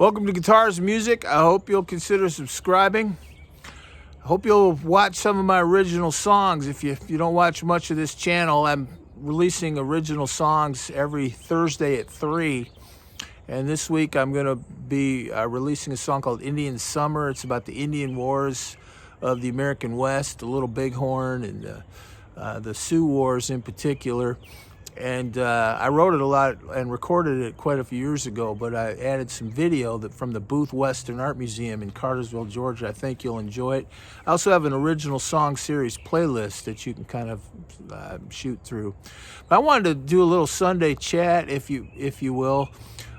Welcome to Guitars and Music. I hope you'll consider subscribing. I hope you'll watch some of my original songs. If you don't watch much of this channel, I'm releasing original songs every Thursday at 3. And this week I'm going to be releasing a song called Indian Summer. It's about the Indian Wars of the American West, the Little Bighorn and the Sioux Wars in particular. And I wrote it a lot and recorded it quite a few years ago, but I added some video from the Booth Western Art Museum in Cartersville, Georgia. I think you'll enjoy it. I also have an original song series playlist that you can kind of shoot through. But I wanted to do a little Sunday chat, if you will,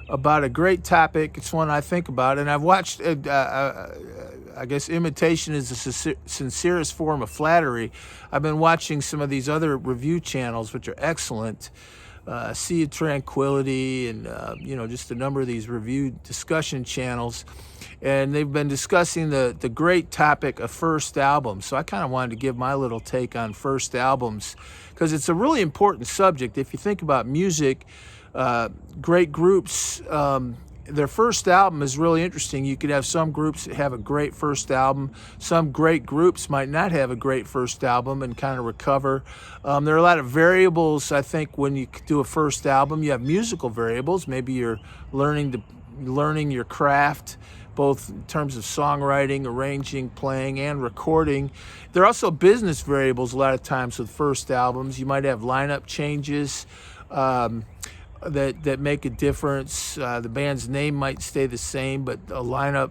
about a great topic. It's one I think about, and I've watched, I guess imitation is the sincerest form of flattery. I've been watching some of these other review channels, which are excellent. Sea of Tranquility and, just a number of these review discussion channels. And they've been discussing the great topic of first albums. So I kind of wanted to give my little take on first albums, because it's a really important subject. If you think about music, great groups, their first album is really interesting. You could have some groups that have a great first album. Some great groups might not have a great first album and kind of recover. There are a lot of variables, I think, when you do a first album. You have musical variables. Maybe you're learning your craft, both in terms of songwriting, arranging, playing, and recording. There are also business variables a lot of times with first albums. You might have lineup changes that make a difference. The band's name might stay the same, but the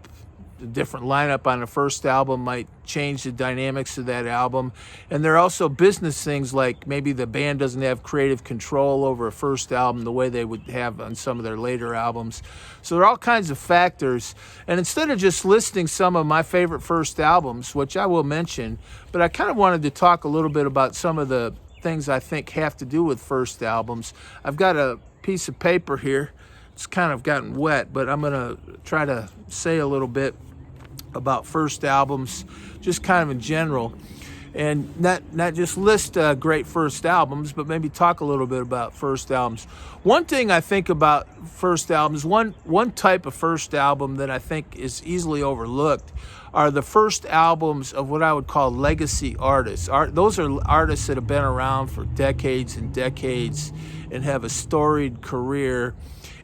different lineup on the first album might change the dynamics of that album. And there are also business things, like maybe the band doesn't have creative control over a first album the way they would have on some of their later albums. So there are all kinds of factors. And instead of just listing some of my favorite first albums, which I will mention, but I kind of wanted to talk a little bit about some of the things I think have to do with first albums. I've got a piece of paper here. It's kind of gotten wet, but I'm going to try to say a little bit about first albums, just kind of in general, and not just list great first albums, but maybe talk a little bit about first albums. One thing I think about first albums, one type of first album that I think is easily overlooked, are the first albums of what I would call legacy artists. Those are artists that have been around for decades and decades and have a storied career,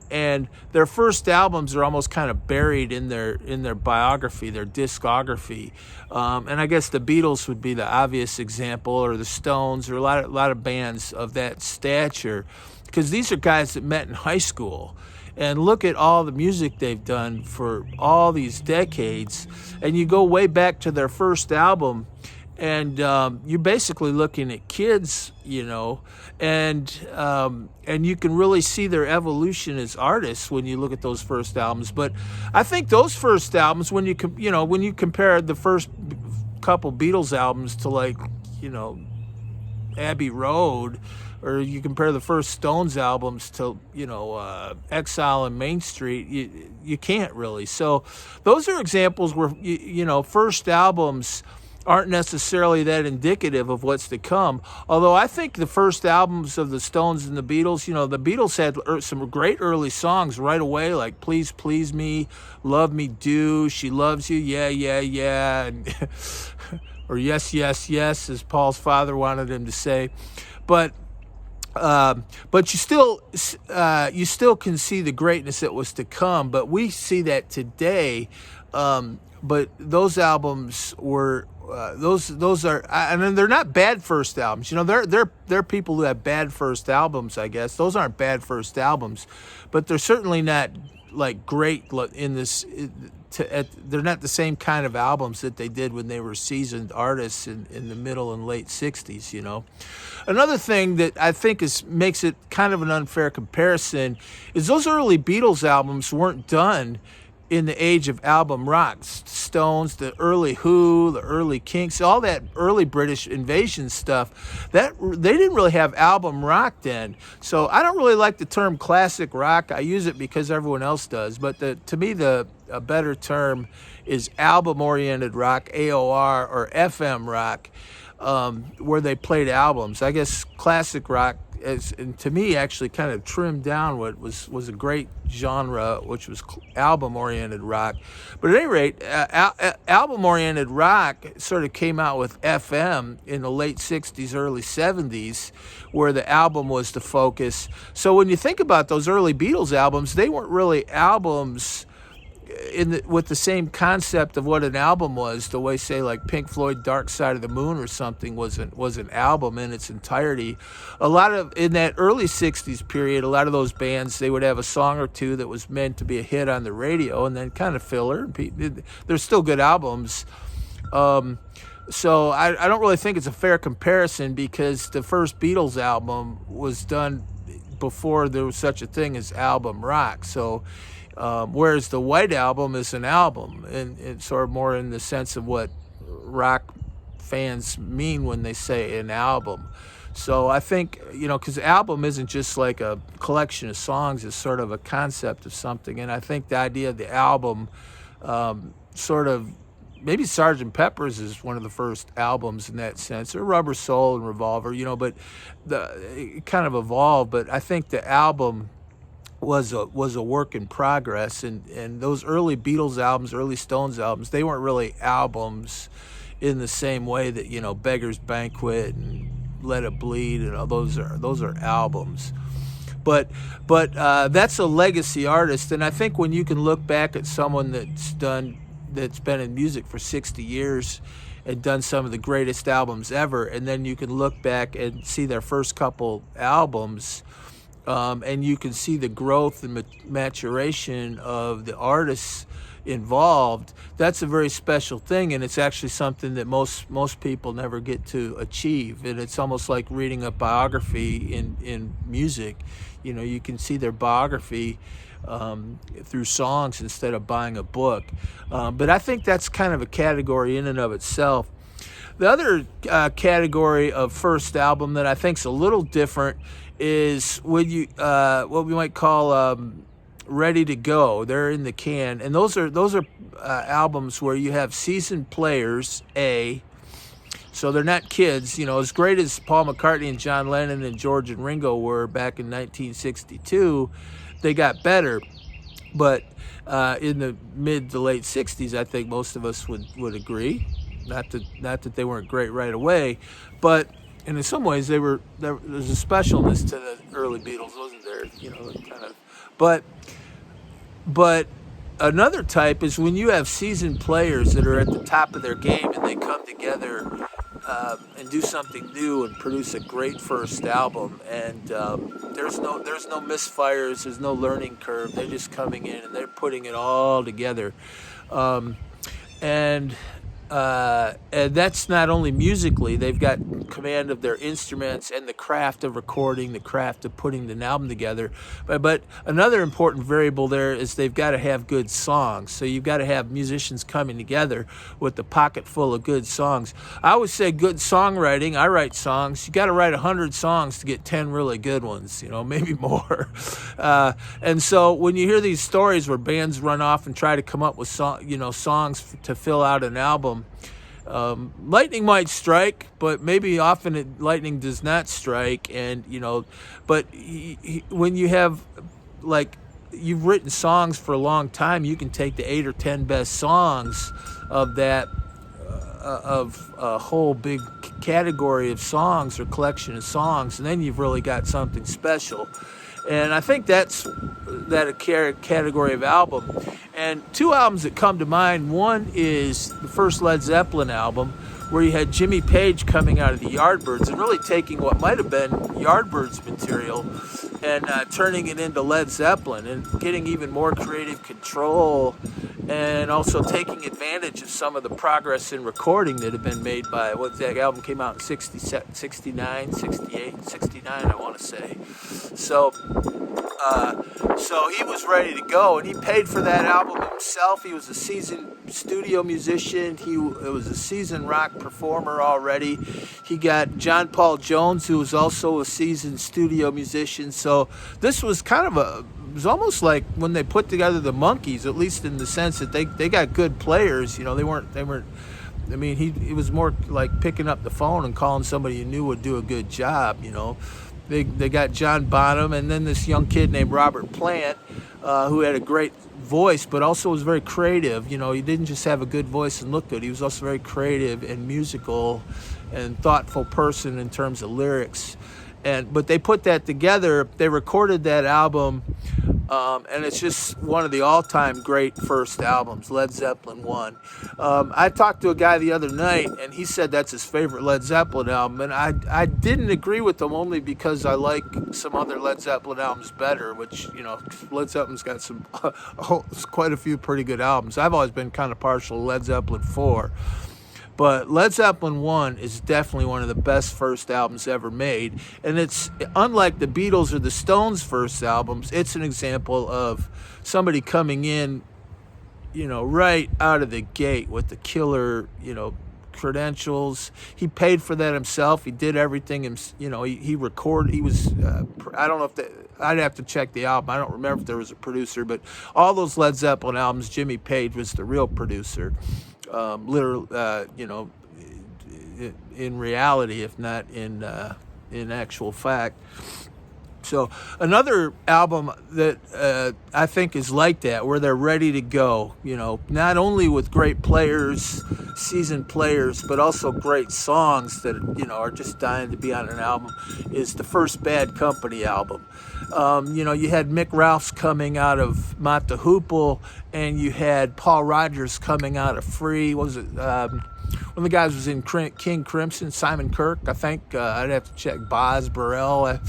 and their first albums are almost kind of buried in their biography, their discography. And I guess the Beatles would be the obvious example, or the Stones, or a lot of bands of that stature, because these are guys that met in high school. And look at all the music they've done for all these decades. And you go way back to their first album, and you're basically looking at kids, and you can really see their evolution as artists when you look at those first albums. But I think those first albums, when you compare the first couple Beatles albums to, like, Abbey Road, or you compare the first Stones albums to, Exile and Main Street, you can't really. So those are examples where, first albums aren't necessarily that indicative of what's to come. Although I think the first albums of the Stones and the Beatles, the Beatles had some great early songs right away, like Please Please Me, Love Me Do, She Loves You, Yeah, Yeah, Yeah, and or Yes, Yes, Yes, as Paul's father wanted him to say. But you still can see the greatness that was to come. But we see that today. But those albums were those are, and they're not bad first albums. There are people who have bad first albums, I guess. Those aren't bad first albums, but they're certainly not like great in this. They're not the same kind of albums that they did when they were seasoned artists in the middle and late 60s, Another thing that I think makes it kind of an unfair comparison is those early Beatles albums weren't done in the age of album rock. Stones, the early Who, the early Kinks, all that early British invasion stuff, they didn't really have album rock then. So I don't really like the term classic rock. I use it because everyone else does, but to me a better term is album-oriented rock, AOR, or FM rock, where they played albums. I guess classic rock and to me, actually kind of trimmed down what was a great genre, which was album-oriented rock. But at any rate, album-oriented rock sort of came out with FM in the late 60s, early 70s, where the album was the focus. So when you think about those early Beatles albums, they weren't really albums with the same concept of what an album was, the way, say, like Pink Floyd Dark Side of the Moon or something was an album in its entirety. A lot of, in that early 60s period, a lot of those bands, they would have a song or two that was meant to be a hit on the radio and then kind of filler. They're still good albums. So I don't really think it's a fair comparison, because the first Beatles album was done before there was such a thing as album rock. So whereas the White Album is an album, and it's sort of more in the sense of what rock fans mean when they say an album. So I think, because album isn't just like a collection of songs, it's sort of a concept of something. And I think the idea of the album sort of, maybe Sgt. Pepper's is one of the first albums in that sense, or Rubber Soul and Revolver, but it kind of evolved. But I think the album was a work in progress, and those early Beatles albums, early Stones albums, they weren't really albums in the same way that Beggar's Banquet and Let It Bleed and all those are albums. But that's a legacy artist, and I think when you can look back at someone that's been in music for 60 years and done some of the greatest albums ever, and then you can look back and see their first couple albums. And you can see the growth and maturation of the artists involved. That's a very special thing, and it's actually something that most people never get to achieve. And it's almost like reading a biography in music. You can see their biography through songs instead of buying a book. But I think that's kind of a category in and of itself. The other category of first album that I think is a little different is when you what we might call ready to go. They're in the can, and those are albums where you have seasoned players. So they're not kids. As great as Paul McCartney and John Lennon and George and Ringo were back in 1962, they got better. But in the mid to late 60s, I think most of us would agree. Not that they weren't great right away, but and in some ways there's a specialness to the early Beatles, wasn't there? Kind of. But another type is when you have seasoned players that are at the top of their game and they come together and do something new and produce a great first album. And there's no misfires, there's no learning curve. They're just coming in and they're putting it all together. And that's not only musically, they've got command of their instruments and the craft of recording, the craft of putting an album together. But another important variable there is they've got to have good songs. So you've got to have musicians coming together with a pocket full of good songs. I always say good songwriting. I write songs. You got to write 100 songs to get 10 really good ones, maybe more. And so when you hear these stories where bands run off and try to come up with songs to fill out an album, lightning might strike, but maybe often lightning does not strike. And but when you have, like, you've written songs for a long time, you can take the 8 or 10 best songs of that of a whole big category of songs or collection of songs, and then you've really got something special. And I think that's a category of album. And two albums that come to mind, one is the first Led Zeppelin album, where you had Jimmy Page coming out of the Yardbirds and really taking what might have been Yardbirds material and turning it into Led Zeppelin and getting even more creative control, and also taking advantage of some of the progress in recording that had been made by, that album came out in 69, 68, 69, I want to say. So he was ready to go, and he paid for that album himself. He was a seasoned studio musician. He was a seasoned rock performer already. He got John Paul Jones, who was also a seasoned studio musician. So this was kind of it was almost like when they put together the Monkees, at least in the sense that they got good players. They weren't. I mean, he was more like picking up the phone and calling somebody you knew would do a good job. they got John Bonham, and then this young kid named Robert Plant, who had a great voice, but also was very creative. You know, he didn't just have a good voice and look good. He was also very creative and musical and thoughtful person in terms of lyrics. But they put that together. They recorded that album, and it's just one of the all-time great first albums, Led Zeppelin 1. I talked to a guy the other night, and he said that's his favorite Led Zeppelin album, and I didn't agree with him only because I like some other Led Zeppelin albums better, which, you know, Led Zeppelin's got quite a few pretty good albums. I've always been kind of partial to Led Zeppelin 4. But Led Zeppelin 1 is definitely one of the best first albums ever made. And it's unlike the Beatles or the Stones' first albums, it's an example of somebody coming in, you know, right out of the gate with the killer, you know, credentials. He paid for that himself. He did everything. You know, he recorded. He was, I don't know if I'd have to check the album. I don't remember if there was a producer, but all those Led Zeppelin albums, Jimmy Page was the real producer. Literally, you know, in reality, if not in actual fact. So another album that I think is like that, where they're ready to go, you know, not only with great players, seasoned players, but also great songs that, you know, are just dying to be on an album, is the first Bad Company album. You know, you had Mick Ralphs coming out of Mott the Hoople, and you had Paul Rodgers coming out of Free. What was it? One of the guys was in King Crimson, Simon Kirke, I think. I'd have to check. Boz Burrell.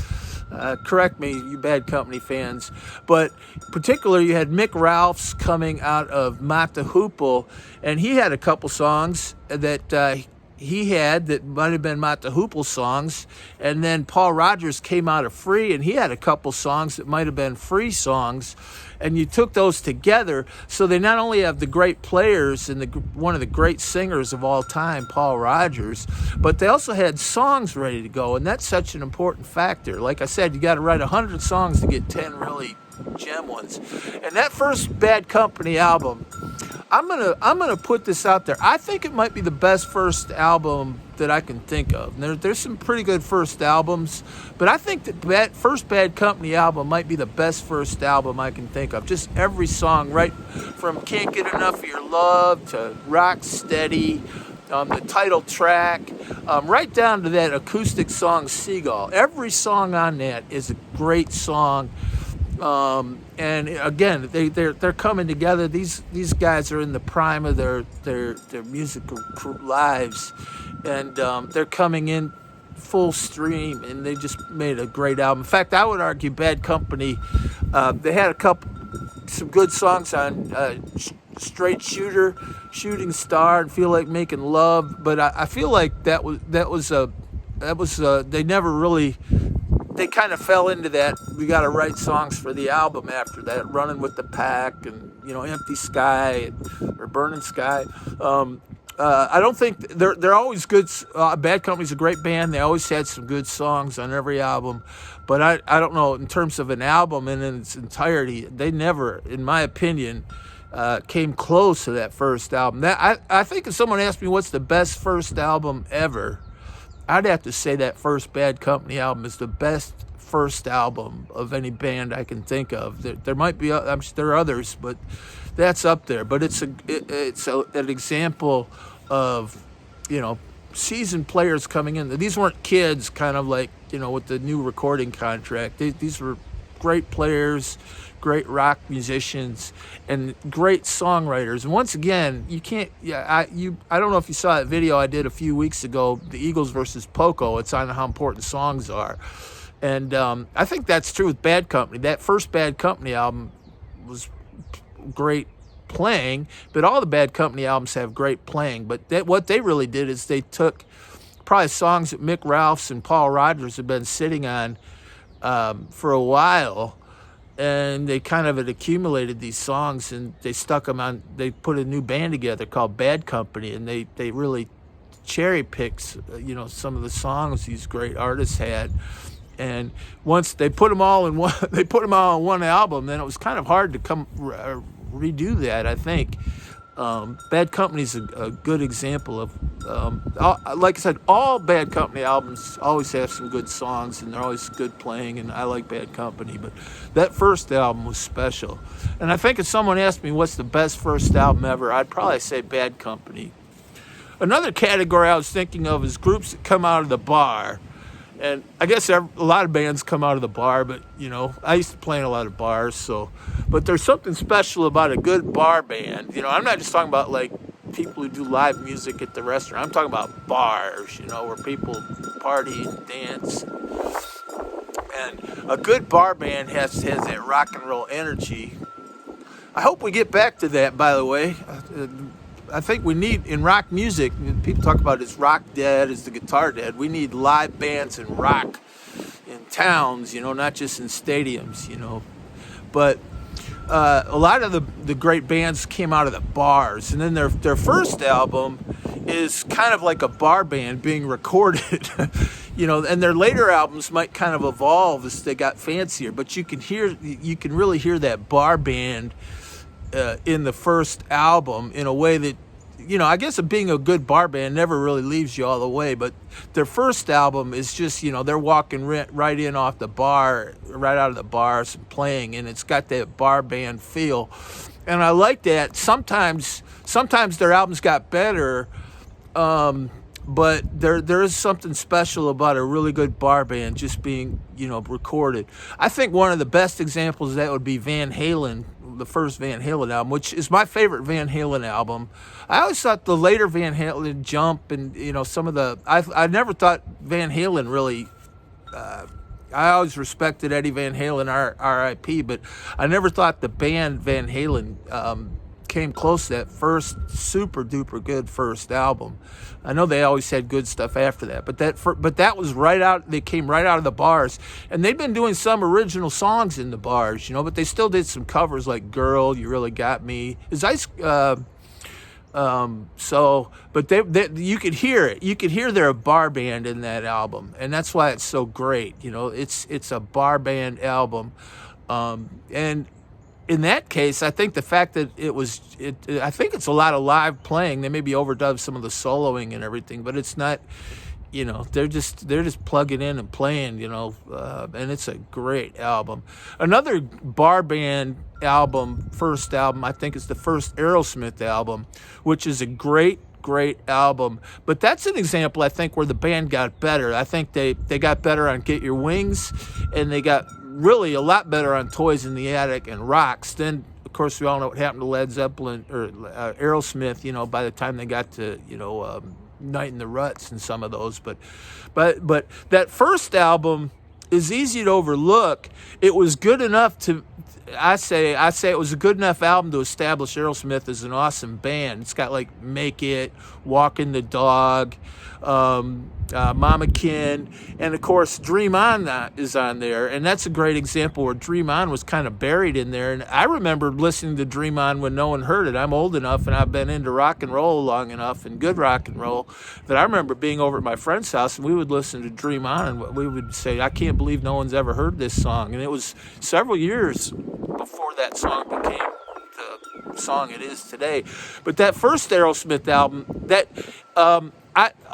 Correct me, you Bad Company fans. But particularly, you had Mick Ralphs coming out of Mott the Hoople, and he had a couple songs that he had that might have been Mott the Hoople songs. And then Paul Rodgers came out of Free, and he had a couple songs that might have been Free songs. And you took those together, so they not only have the great players and one of the great singers of all time, Paul Rodgers, but they also had songs ready to go, and that's such an important factor. Like I said, you got to write 100 songs to get 10 really gem ones. And that first Bad Company album, I'm gonna put this out there. I think it might be the best first album that I can think of. There's some pretty good first albums, but I think that first Bad Company album might be the best first album I can think of. Just every song, right from Can't Get Enough of Your Love to Rock Steady, the title track, right down to that acoustic song Seagull. Every song on that is a great song. And again, they're coming together. These guys are in the prime of their musical lives, and they're coming in full stream, and they just made a great album. In fact, I would argue Bad Company, they had some good songs on Straight Shooter, Shooting Star, and Feel Like Making Love, but I feel like that was they never really. They kind of fell into that. We got to write songs for the album after that. Running with the Pack, and, you know, Empty Sky or Burning Sky. I don't think they're always good. Bad Company's a great band. They always had some good songs on every album, but I don't know, in terms of an album and in its entirety, they never, in my opinion, came close to that first album. I think if someone asked me what's the best first album ever, I'd have to say that first Bad Company album is the best first album of any band I can think of. There might be, I'm sure there are others, but that's up there. But it's an example of, you know, seasoned players coming in. These weren't kids, kind of like, you know, with the new recording contract. These were great players, great rock musicians, and great songwriters. And once again, you can't. I don't know if you saw that video I did a few weeks ago, the Eagles versus Poco. It's on how important songs are, and I think that's true with Bad Company. That first Bad Company album was great playing, but all the Bad Company albums have great playing. But what they really did is they took probably songs that Mick Ralphs and Paul Rodgers had been sitting on for a while, and they kind of had accumulated these songs, and they stuck them on. They put a new band together called Bad Company, and they really cherry picked, you know, some of the songs these great artists had. And once they put them all in one album, then it was kind of hard to redo that, I think. Bad Company's a good example of, like I said, all Bad Company albums always have some good songs and they're always good playing, and I like Bad Company, but that first album was special. And I think if someone asked me what's the best first album ever, I'd probably say Bad Company. Another category I was thinking of is groups that come out of the bar. And I guess a lot of bands come out of the bar, but, I used to play in a lot of bars, but there's something special about a good bar band. I'm not just talking about, like, people who do live music at the restaurant. I'm talking about bars, where people party and dance. And a good bar band has that rock and roll energy. I hope we get back to that, by the way. I think we need, in rock music, people talk about is rock dead, is the guitar dead. We need live bands and rock in towns, not just in stadiums, But a lot of the great bands came out of the bars. And then their first album is kind of like a bar band being recorded, and their later albums might kind of evolve as they got fancier. But you can really hear that bar band in the first album in a way that, I guess being a good bar band never really leaves you all the way, but their first album is just, they're walking right in off the bar, right out of the bars playing, and it's got that bar band feel. And I like that. Sometimes their albums got better, but there is something special about a really good bar band just being, recorded. I think one of the best examples of that would be Van Halen, the first Van Halen album, which is my favorite Van Halen album. I always thought the later Van Halen, Jump, and some of the I never thought Van Halen really. I always respected Eddie Van Halen, R.I.P., but I never thought the band Van Halen came close to that first super duper good first album. I know they always had good stuff after that, but that was right out. They came right out of the bars, and they've been doing some original songs in the bars, but they still did some covers like "Girl, You Really Got Me." But you could hear it. You could hear they're a bar band in that album, and that's why it's so great. It's a bar band album, and in that case, I think the fact that I think it's a lot of live playing. They maybe overdubbed some of the soloing and everything, but it's not, they're just plugging in and playing, and it's a great album. Another bar band album, first album, I think is the first Aerosmith album, which is a great album. But that's an example, I think, where the band got better. I think they got better on Get Your Wings, and they got really a lot better on Toys in the Attic and Rocks. Then, of course, we all know what happened to Led Zeppelin or Aerosmith, by the time they got to, Night in the Ruts and some of those. But that first album is easy to overlook. It was good enough to, I say it was a good enough album to establish Aerosmith as an awesome band. It's got like Make It, Walking the Dog, Mama Kin, and of course Dream On is on there, and that's a great example where Dream On was kind of buried in there. And I remember listening to Dream On when no one heard it. I'm old enough and I've been into rock and roll long enough, and good rock and roll, that I remember being over at my friend's house and we would listen to Dream On and we would say, I can't believe no one's ever heard this song. And it was several years before that song became the song it is today. But that first Aerosmith album,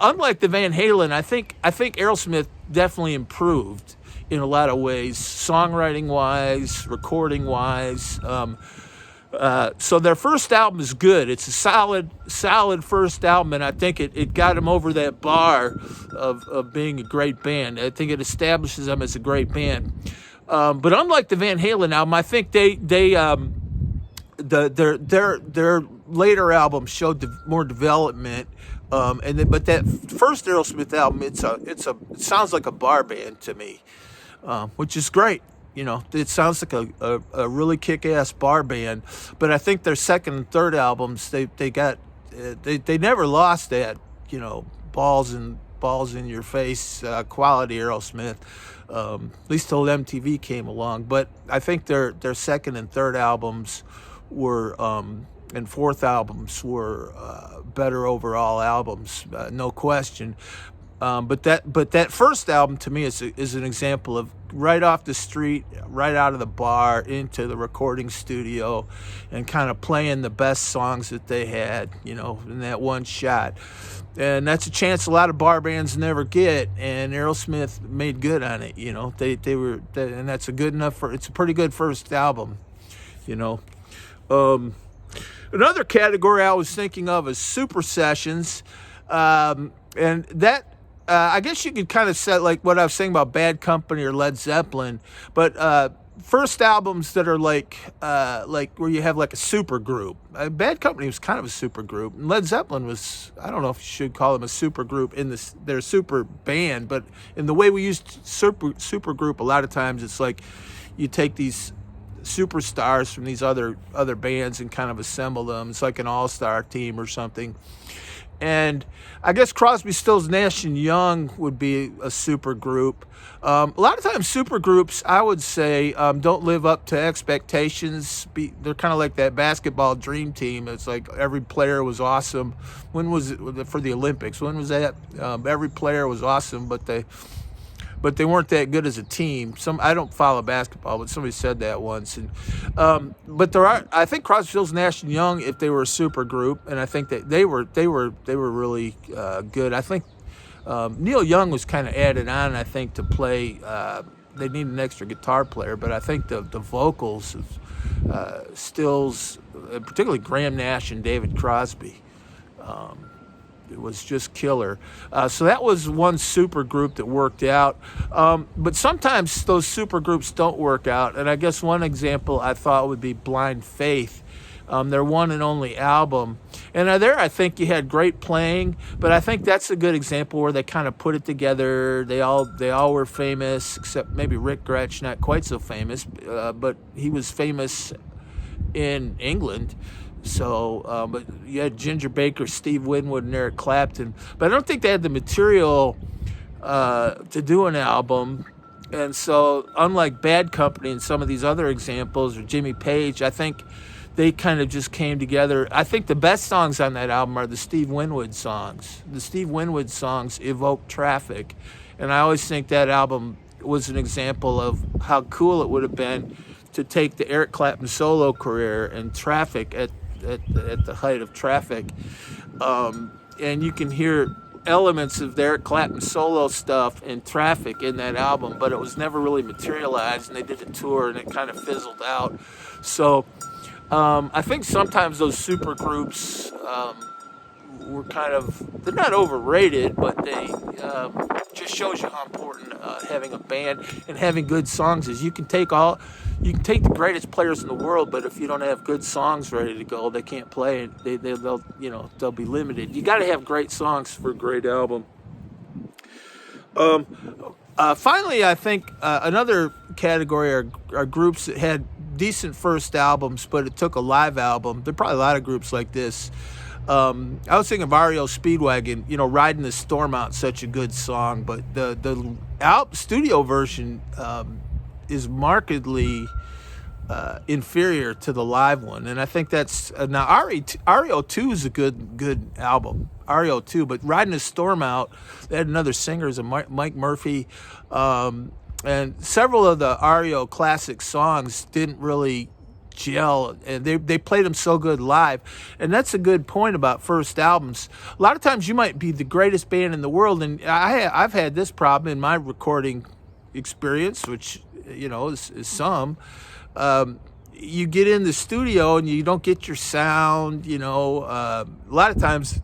unlike the Van Halen, I think Aerosmith definitely improved in a lot of ways, songwriting wise, recording wise. So their first album is good. It's a solid first album, and I think it got them over that bar of being a great band. I think it establishes them as a great band. But unlike the Van Halen album, I think their later album showed more development. But that first Aerosmith album, it sounds like a bar band to me, which is great. It sounds like a really kick-ass bar band. But I think their second and third albums, they never lost that, balls in your face quality Aerosmith, at least till MTV came along. But I think their second and third albums were and fourth albums were better overall albums, no question. But that first album to me is an example of right off the street, right out of the bar into the recording studio, and kind of playing the best songs that they had, in that one shot. And that's a chance a lot of bar bands never get, and Aerosmith made good on it. And that's it's a pretty good first album. Another category I was thinking of is super sessions, and that. I guess you could kind of say like what I was saying about Bad Company or Led Zeppelin, but first albums that are like where you have like a super group. Bad Company was kind of a super group, and Led Zeppelin was, I don't know if you should call them a super group in their super band, but in the way we used super group, a lot of times it's like you take these superstars from these other bands and kind of assemble them. It's like an all-star team or something. And I guess Crosby, Stills, Nash and Young would be a super group. A lot of times super groups, I would say, don't live up to expectations. They're kind of like that basketball dream team. It's like every player was awesome. When was it for the Olympics? When was that? Every player was awesome, but they weren't that good as a team. I don't follow basketball, but somebody said that once. And but I think Crosby, Stills, Nash and Young, if they were a super group, and I think that they were really good. I think Neil Young was kind of added on, I think, to play. They need an extra guitar player, but I think the vocals of Stills, particularly Graham Nash and David Crosby, it was just killer. So that was one super group that worked out. But sometimes those super groups don't work out. And I guess one example I thought would be Blind Faith, their one and only album. And there I think you had great playing, but I think that's a good example where they kind of put it together. They all were famous, except maybe Rick Gretsch, not quite so famous, but he was famous in England. So, but you had Ginger Baker, Steve Winwood, and Eric Clapton. But I don't think they had the material to do an album. And so, unlike Bad Company and some of these other examples, or Jimmy Page, I think they kind of just came together. I think the best songs on that album are the Steve Winwood songs. The Steve Winwood songs evoke Traffic. And I always think that album was an example of how cool it would have been to take the Eric Clapton solo career and Traffic at the height of Traffic, and you can hear elements of the Eric Clapton solo stuff and Traffic in that album, but it was never really materialized, and they did a tour and it kind of fizzled out. So I think sometimes those super groups were they're not overrated, but they just shows you how important having a band and having good songs is. You can take the greatest players in the world, but if you don't have good songs ready to go, they can't play. They'll be limited. You got to have great songs for a great album. Finally, I think another category are groups that had decent first albums, but it took a live album. There are probably a lot of groups like this. I was thinking of REO Speedwagon, Riding the Storm Out, such a good song, but the studio version is markedly inferior to the live one, and I think that's now REO 2 is a good album, REO 2, but Riding the Storm Out, they had another singer, is Mike Murphy, and several of the REO classic songs didn't really gel, and they played them so good live. And that's a good point about first albums. A lot of times you might be the greatest band in the world, and I've had this problem in my recording experience, which is some. You get in the studio and you don't get your sound. A lot of times,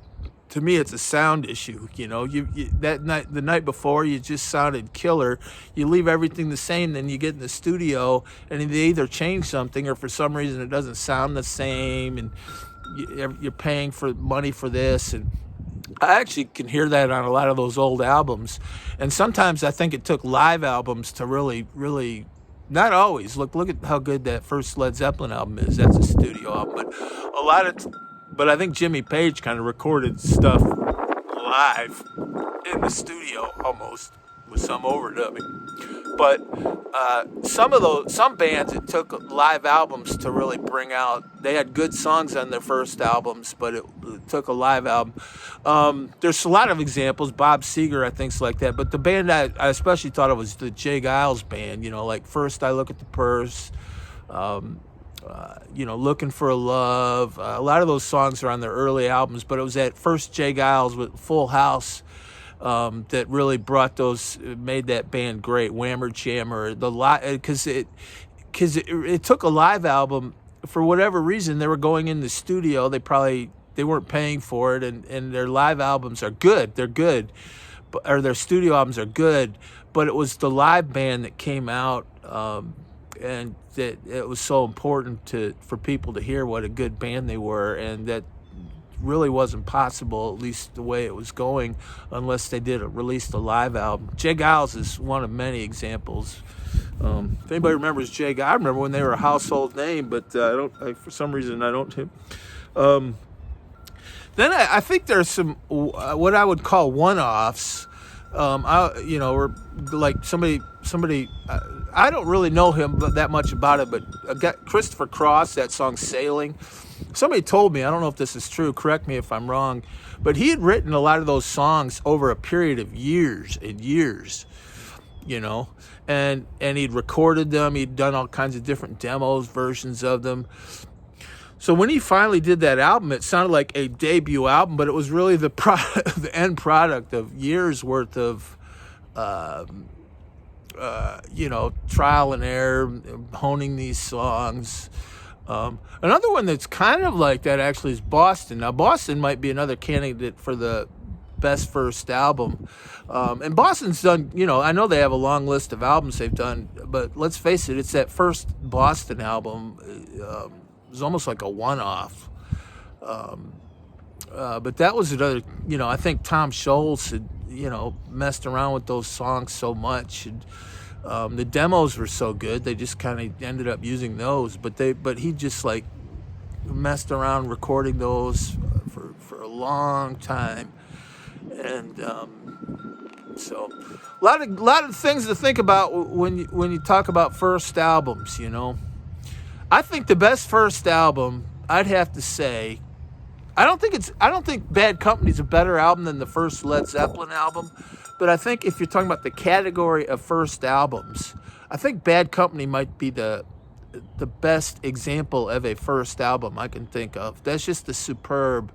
to me, it's a sound issue. That night, the night before, you just sounded killer. You leave everything the same, then you get in the studio, and they either change something, or for some reason it doesn't sound the same, and you're paying for money for this. And I actually can hear that on a lot of those old albums. And sometimes I think it took live albums to really, really. Not always. Look at how good that first Led Zeppelin album is. That's a studio album, but I think Jimmy Page kind of recorded stuff live in the studio almost with some overdubbing. But some bands, it took live albums to really bring out. They had good songs on their first albums, but it took a live album. There's a lot of examples. Bob Seger, I think, is like that. But the band I especially thought of was the Jay Giles band. Like First I Look at the Purse, Looking for a Love. A lot of those songs are on their early albums, but it was at first Jay Giles with Full House that really made that band great. Whammer Chammer, because it took a live album. For whatever reason, they were going in the studio. They weren't paying for it, and their live albums are good. They're good, or their studio albums are good. But it was the live band that came out, and that it was so important for people to hear what a good band they were, and that really wasn't possible, at least the way it was going, unless they released a live album. Jay Giles is one of many examples. If anybody remembers Jay Giles, I remember when they were a household name, but for some reason I don't. Then I think there's some what I would call one-offs. Or like somebody. I don't really know him that much about it, but I got Christopher Cross, that song "Sailing." Somebody told me, I don't know if this is true, correct me if I'm wrong, but he had written a lot of those songs over a period of years and years, and he'd recorded them. He'd done all kinds of different demos, versions of them. So when he finally did that album, it sounded like a debut album, but it was really the end product of years worth of, trial and error, honing these songs. Another one that's kind of like that actually is Boston. Now, Boston might be another candidate for the best first album. And Boston's done, I know they have a long list of albums they've done, but let's face it, it's that first Boston album. It was almost like a one-off. But that was another, I think Tom Scholz had, messed around with those songs so much. And, the demos were so good, they just kind of ended up using those. But he just like messed around recording those for a long time. And so a lot of things to think about when you talk about first albums, I think the best first album, I'd have to say, I don't think Bad Company's a better album than the first Led Zeppelin album, but I think if you're talking about the category of first albums, I think Bad Company might be the best example of a first album I can think of. That's just a superb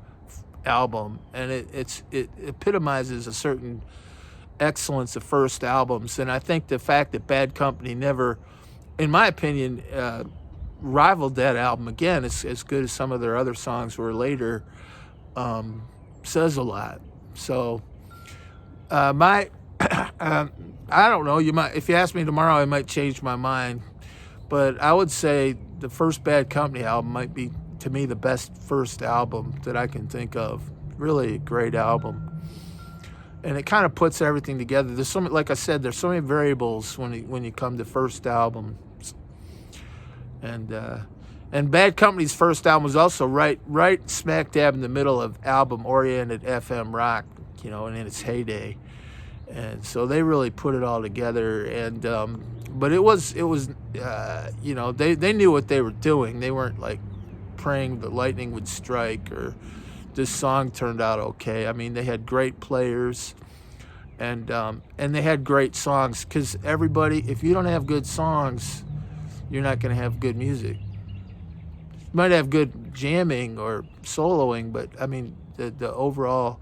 album, and it epitomizes a certain excellence of first albums. And I think the fact that Bad Company never, in my opinion, rivaled that album again, as good as some of their other songs were later, says a lot. So I don't know, if you ask me tomorrow, I might change my mind, but I would say the first Bad Company album might be, to me, the best first album that I can think of. Really a great album, and it kind of puts everything together. There's like I said, there's so many variables when you come to first album. And Bad Company's first album was also right smack dab in the middle of album-oriented FM rock, and in its heyday. And so they really put it all together. And but it was they knew what they were doing. They weren't like praying the lightning would strike or this song turned out okay. I mean, they had great players, and they had great songs. Because everybody, if you don't have good songs, you're not going to have good music. You might have good jamming or soloing, but I mean, the overall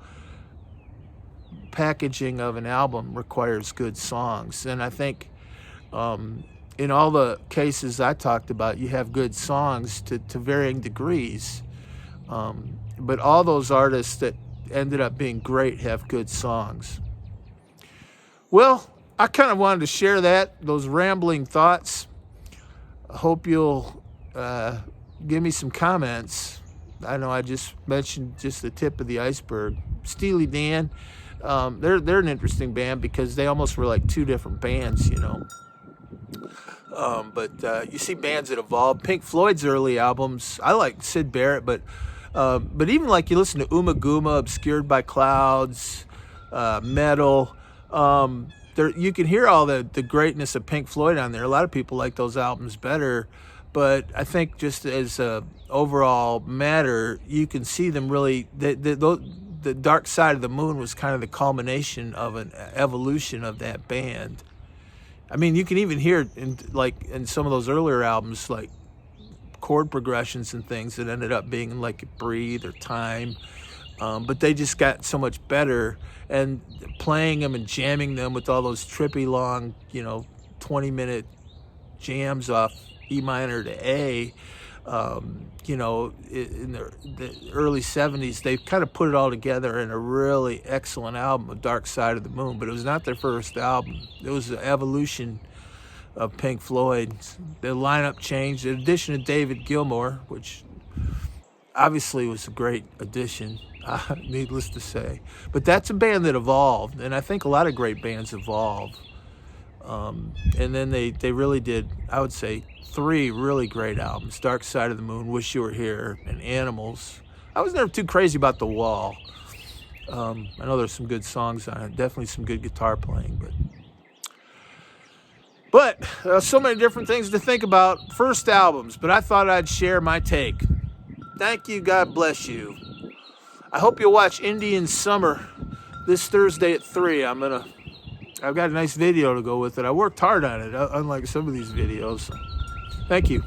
packaging of an album requires good songs. And I think in all the cases I talked about, you have good songs to varying degrees. But all those artists that ended up being great have good songs. Well, I kind of wanted to share those rambling thoughts. I hope you'll give me some comments. I know I just mentioned just the tip of the iceberg. Steely Dan, they're an interesting band because they almost were like two different bands, But you see bands that evolve. Pink Floyd's early albums, I like Syd Barrett, but even like you listen to Uma Guma, Obscured by Clouds, Metal, you can hear all the greatness of Pink Floyd on there. A lot of people like those albums better, but I think just as a overall matter, you can see them really. The Dark Side of the Moon was kind of the culmination of an evolution of that band. I mean, you can even hear in some of those earlier albums, like chord progressions and things that ended up being like Breathe or Time. But they just got so much better, and playing them and jamming them with all those trippy long, 20-minute jams off E minor to A, in the early 70s, they kind of put it all together in a really excellent album, A Dark Side of the Moon. But it was not their first album. It was the evolution of Pink Floyd. The lineup changed. The addition of David Gilmour, which obviously was a great addition, needless to say. But that's a band that evolved, and I think a lot of great bands evolve. And then they really did, I would say, 3 really great albums: Dark Side of the Moon, Wish You Were Here, and Animals. I was never too crazy about The Wall. I know there's some good songs on it, definitely some good guitar playing, but so many different things to think about. First albums, but I thought I'd share my take. Thank you. God bless you. I hope you'll watch Indian Summer this Thursday at 3. I've got a nice video to go with it. I worked hard on it, unlike some of these videos. Thank you.